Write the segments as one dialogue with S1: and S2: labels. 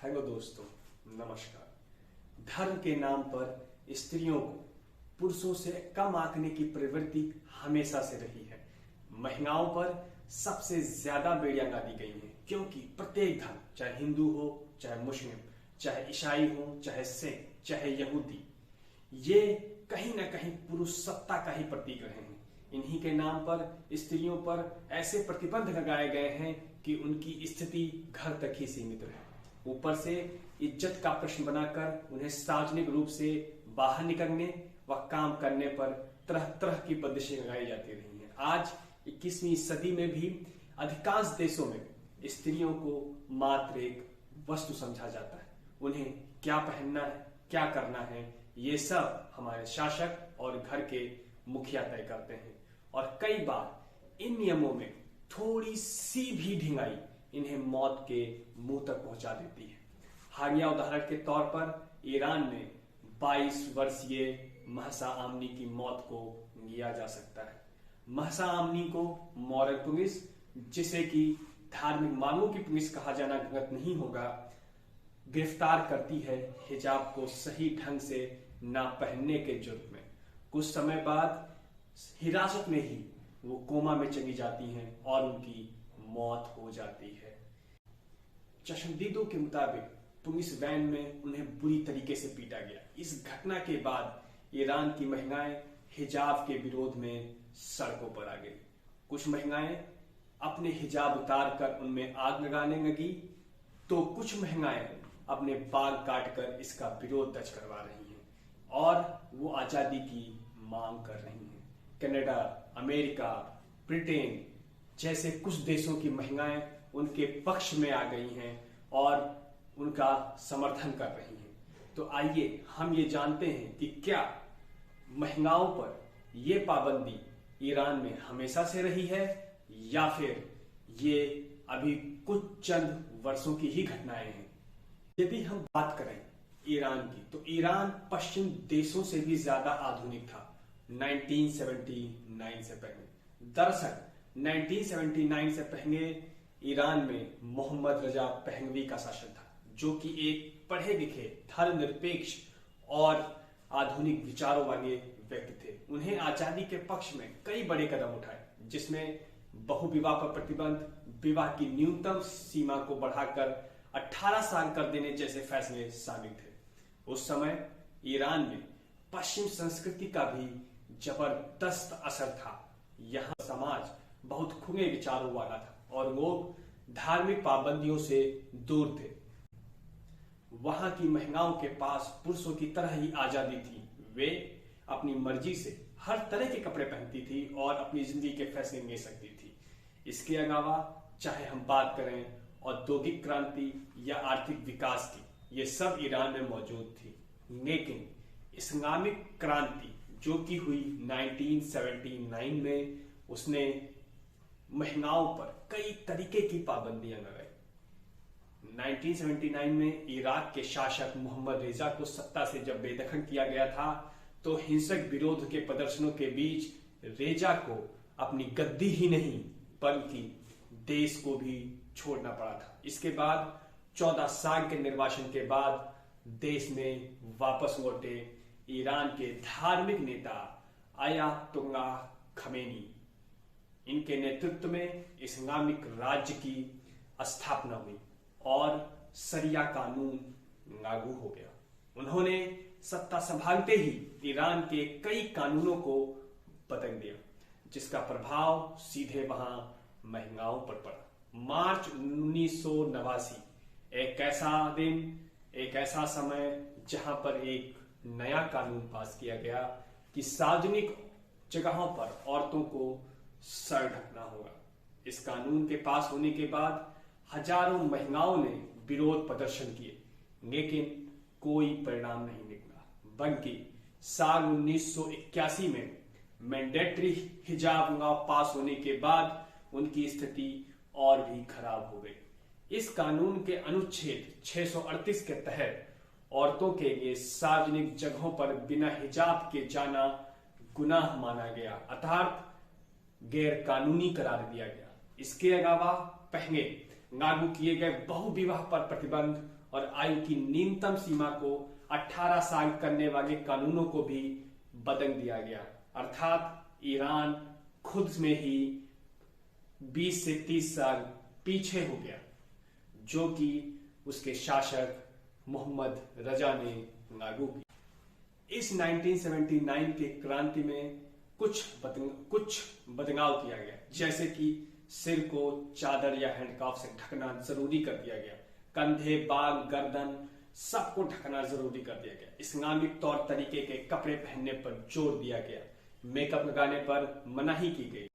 S1: Hello दोस्तों, नमस्कार। धर्म के नाम पर स्त्रियों को पुरुषों से कम आंकने की प्रवृत्ति हमेशा से रही है। महिलाओं पर सबसे ज्यादा बेड़ियां डाली गई हैं, क्योंकि प्रत्येक धर्म, चाहे हिंदू हो, चाहे मुस्लिम, चाहे ईसाई हो, चाहे सिख, चाहे यहूदी, ये कहीं ना कहीं पुरुष सत्ता का ही प्रतीक रहे हैं। इन्हीं के नाम पर स्त्रियों पर ऐसे प्रतिबंध लगाए गए हैं कि उनकी स्थिति घर तक ही सीमित रहे। ऊपर से इज्जत का प्रश्न बनाकर उन्हें सार्वजनिक रूप से बाहर निकलने व काम करने पर तरह तरह की बंदिशें लगाई जाती रही हैं। आज 21वीं सदी में भी अधिकांश देशों में स्त्रियों को मात्र एक वस्तु समझा जाता है। उन्हें क्या पहनना है, क्या करना है, ये सब हमारे शासक और घर के मुखिया तय करते हैं। और कई बार इन नियमों में थोड़ी सी भी ढिलाई इन्हें मौत के मुंह तक पहुंचा देती है। हालिया उदाहरण के तौर पर ईरान में 22 वर्षीय महसा आमनी की मौत को लिया जा सकता है। महसा आमनी को मॉरल पुलिस, जिसे कि धार्मिक मांगों की पुलिस कहा जाना गलत नहीं होगा, गिरफ्तार करती है हिजाब को सही ढंग से ना पहनने के जुर्म में। कुछ समय बाद हिरासत में ही वो कोमा में चली जाती हैं और उनकी मौत हो जाती है। चश्मदीदों के मुताबिक पुलिस वैन में उन्हें बुरी तरीके से पीटा गया। इस घटना के बाद ईरान की महिलाएं हिजाब के विरोध में सड़कों पर आ गई। कुछ महिलाएं अपने हिजाब उतार कर उनमें आग लगाने लगी, तो कुछ महिलाएं अपने बाल काटकर इसका विरोध दर्ज करवा रही हैं और वो आजादी की मांग कर रही हैं। कनाडा, अमेरिका, ब्रिटेन जैसे कुछ देशों की महिलाएं उनके पक्ष में आ गई हैं और उनका समर्थन कर रही हैं। तो आइए हम ये जानते हैं कि क्या महिलाओं पर ये पाबंदी ईरान में हमेशा से रही है या फिर ये अभी कुछ चंद वर्षों की ही घटनाएं हैं। यदि हम बात करें ईरान की, तो ईरान पश्चिम देशों से भी ज्यादा आधुनिक था 1979 से पहले। दरअसल 1979 से पहले ईरान में मोहम्मद रजा पहलवी का शासन था, जो कि एक पढ़े लिखे, धर्मनिरपेक्ष और आधुनिक विचारों वाले व्यक्ति थे। उन्हें आजादी के पक्ष में कई बड़े कदम उठाए, जिसमें बहुविवाह पर प्रतिबंध, विवाह की न्यूनतम सीमा को बढ़ाकर 18 साल कर देने जैसे फैसले शामिल थे। उस समय ईरान में पश्चिम संस्कृति का भी जबरदस्त असर था। यहाँ समाज बहुत खुले विचारों वाला था और लोग धार्मिक पाबंदियों से दूर थे। वहां की महिलाओं के पास पुरुषों की तरह ही आजादी थी। वे अपनी मर्जी से हर तरह के कपड़े पहनती थी और अपनी जिंदगी के फैसले ले सकती थी। इसके अलावा चाहे हम बात करें औद्योगिक क्रांति या आर्थिक विकास की, ये सब ईरान में मौजूद थी। लेकिन इस्लामिक क्रांति जो कि हुई 1979 में, उसने महिलाओं पर कई तरीके की पाबंदियां लगाई। 1979 में इराक के शासक मोहम्मद रेजा को सत्ता से जब बेदखल किया गया था, तो हिंसक विरोध के प्रदर्शनों के बीच रेजा को अपनी गद्दी ही नहीं बल्कि देश को भी छोड़ना पड़ा था। इसके बाद 14 साल के निर्वासन के बाद देश में वापस लौटे ईरान के धार्मिक नेता अयातुल्लाह खमेनी। इनके नेतृत्व में इस्लामिक राज्य की स्थापना हुई और शरिया कानून लागू हो गया। उन्होंने सत्ता संभालते ही ईरान के कई कानूनों को बदल दिया, जिसका प्रभाव सीधे वहां महिलाओं पर पड़ा। मार्च 1989 एक ऐसा दिन, एक ऐसा समय जहां पर एक नया कानून पास किया गया कि सार्वजनिक जगहों पर औरतों को सर ढकना होगा। इस कानून के पास होने के बाद हजारों महिलाओं ने विरोध प्रदर्शन किए, लेकिन कोई परिणाम नहीं निकला। बल्कि साल 1981 में मैंडेटरी हिजाब लॉ पास होने के बाद उनकी स्थिति और भी खराब हो गई। इस कानून के अनुच्छेद 638 के तहत औरतों के लिए सार्वजनिक जगहों पर बिना हिजाब के जाना गुनाह माना गया, अर्थात गैर कानूनी करार दिया गया। इसके अलावा पहले लागू किए गए बहुविवाह पर प्रतिबंध और आयु की न्यूनतम सीमा को 18 साल करने वाले कानूनों को भी बदल दिया गया। अर्थात ईरान खुद में ही 20 से 30 साल पीछे हो गया, जो कि उसके शासक मोहम्मद रजा ने लागू की। इस 1979 के क्रांति में कुछ बदलाव किया गया, जैसे कि सिर को चादर या हैंडकफ से ढकना जरूरी कर दिया गया, कंधे, बाल, गर्दन सबको ढकना जरूरी कर दिया गया, इस्लामिक तौर तरीके के कपड़े पहनने पर जोर दिया गया, मेकअप लगाने पर मनाही की गई,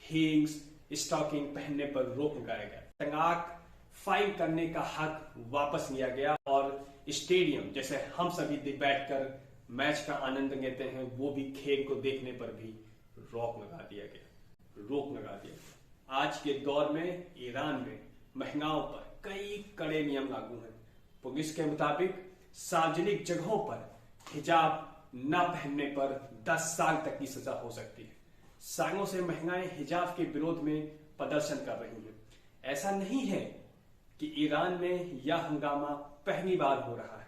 S1: हील्स, स्टॉकिंग पहनने पर रोक लगाया गया, तलाक फाइल करने का हक वापस लिया गया और स्टेडियम जैसे हम सभी बैठकर मैच का आनंद लेते हैं, वो भी खेल को देखने पर भी रोक लगा दिया गया। आज के दौर में ईरान में महिलाओं पर कई कड़े नियम लागू हैं। पुलिस के मुताबिक सार्वजनिक जगहों पर हिजाब न पहनने पर 10 साल तक की सजा हो सकती है। सालों से महिलाएं हिजाब के विरोध में प्रदर्शन कर रही हैं। ऐसा नहीं है कि ईरान में यह हंगामा पहली बार हो रहा है।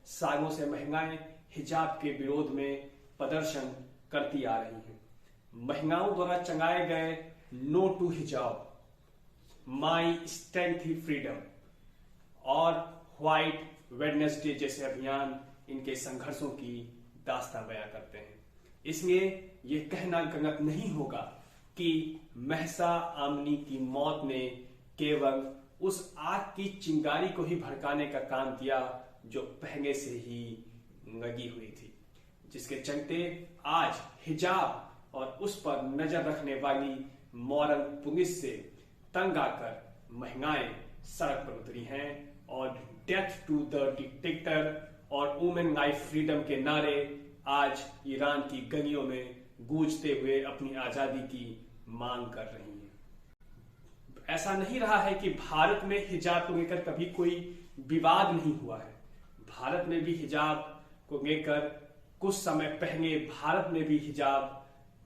S1: सालों से महिलाएं हिजाब के विरोध में प्रदर्शन करती आ रही हैं। महिलाओं द्वारा चलाए गए नो टू हिजाब, माई स्टैंड थी फ्रीडम और व्हाइट वेडनेसडे जैसे अभियान इनके संघर्षों की दास्तां बयां करते हैं। इसलिए यह कहना गलत नहीं होगा कि महसा आमनी की मौत ने केवल उस आग की चिंगारी को ही भड़काने का काम किया जो पहले से ही लगी हुई थी, जिसके चलते आज हिजाब और उस पर नजर रखने वाली मॉरल पुलिस से तंग आकर महिलाएं सड़क पर उतरी हैं और डेथ टू द डिक्टेटर और वुमेन लाइफ फ्रीडम के नारे आज ईरान की गलियों में गूंजते हुए अपनी आजादी की मांग कर रही हैं। ऐसा नहीं रहा है कि भारत में हिजाब को लेकर कभी कोई विवाद नहीं हुआ है। भारत में भी हिजाब को लेकर कुछ समय पहले भारत में भी हिजाब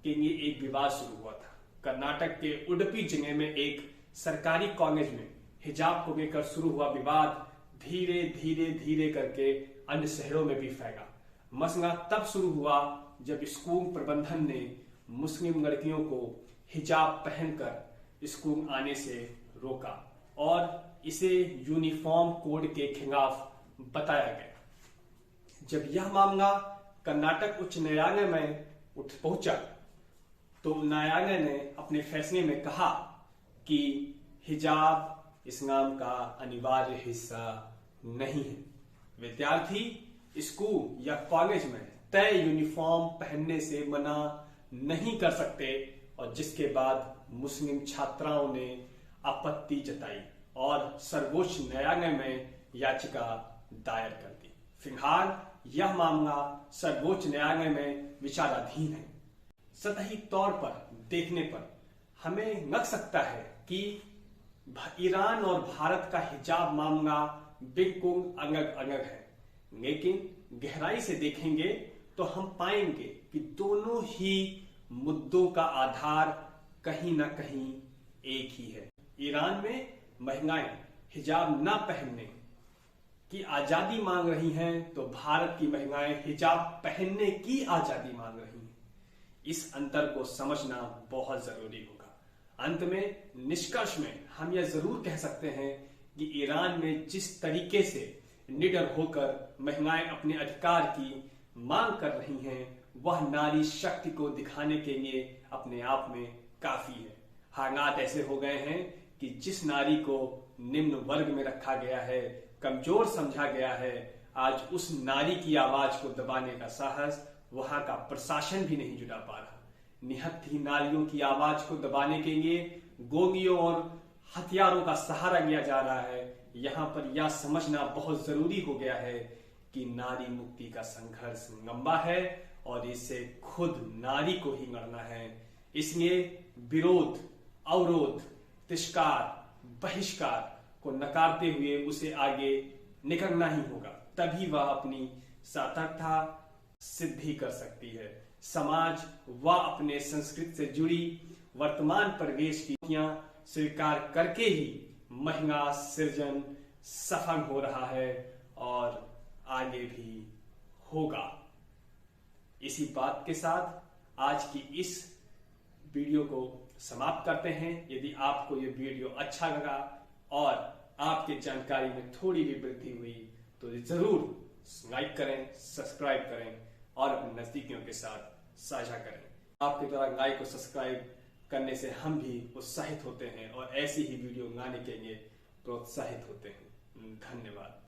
S1: के लिए एक विवाद शुरू हुआ था। कर्नाटक के उडुपी जिले में एक सरकारी कॉलेज में हिजाब को लेकर शुरू हुआ विवाद धीरे धीरे करके अन्य शहरों में भी फैला। मसला तब शुरू हुआ जब स्कूल प्रबंधन ने मुस्लिम लड़कियों को हिजाब पहनकर स्कूल आने से रोका और इसे यूनिफॉर्म कोड के खिलाफ बताया गया। जब यह मामला कर्नाटक उच्च न्यायालय में पहुंचा तो न्यायालय ने अपने फैसले में कहा कि हिजाब इस्लाम का अनिवार्य हिस्सा नहीं है। विद्यार्थी स्कूल या कॉलेज में तय यूनिफॉर्म पहनने से मना नहीं कर सकते, और जिसके बाद मुस्लिम छात्राओं ने आपत्ति जताई और सर्वोच्च न्यायालय में याचिका दायर कर दी। फिलहाल यह मामला सर्वोच्च न्यायालय में विचाराधीन है। सतही तौर पर देखने पर हमें लग सकता है कि ईरान और भारत का हिजाब मामला बिल्कुल अलग अलग है, लेकिन गहराई से देखेंगे तो हम पाएंगे कि दोनों ही मुद्दों का आधार कहीं ना कहीं एक ही है। ईरान में महिलाएं हिजाब न पहनने की आजादी मांग रही हैं तो भारत की महिलाएं हिजाब पहनने की आजादी मांग रही हैं। इस अंतर को समझना बहुत जरूरी होगा। अंत में निष्कर्ष में हम यह जरूर कह सकते हैं कि ईरान में जिस तरीके से निडर होकर महिलाएं अपने अधिकार की मांग कर रही हैं वह नारी शक्ति को दिखाने के लिए अपने आप में काफी है। हालात ऐसे हो गए हैं कि जिस नारी को निम्न वर्ग में रखा गया है, कमजोर समझा गया है, आज उस नारी की आवाज को दबाने का साहस वहां का प्रशासन भी नहीं जुटा पा रहा। निहत्थी नारियों की आवाज को दबाने के लिए गोलियों और हथियारों का सहारा लिया जा रहा है। यहाँ पर यह समझना बहुत जरूरी हो गया है कि नारी मुक्ति का संघर्ष लंबा है और इसे खुद नारी को ही लड़ना है। इसलिए विरोध, अवरोध, तिरस्कार, बहिष्कार को नकारते हुए उसे आगे निकलना ही होगा, तभी वह अपनी सार्थकता सिद्धि कर सकती है। समाज व अपने संस्कृति से जुड़ी वर्तमान परिवेश की स्वीकार करके ही महिला सृजन, सफल हो रहा है और आगे भी होगा। इसी बात के साथ आज की इस वीडियो को समाप्त करते हैं। यदि आपको ये वीडियो अच्छा लगा और आपकी जानकारी में थोड़ी भी वृद्धि हुई तो जरूर लाइक करें, सब्सक्राइब करें और अपने नजदीकियों के साथ साझा करें। आपके द्वारा लाइक और सब्सक्राइब करने से हम भी उत्साहित होते हैं और ऐसी ही वीडियो लाने के लिए प्रोत्साहित होते हैं। धन्यवाद।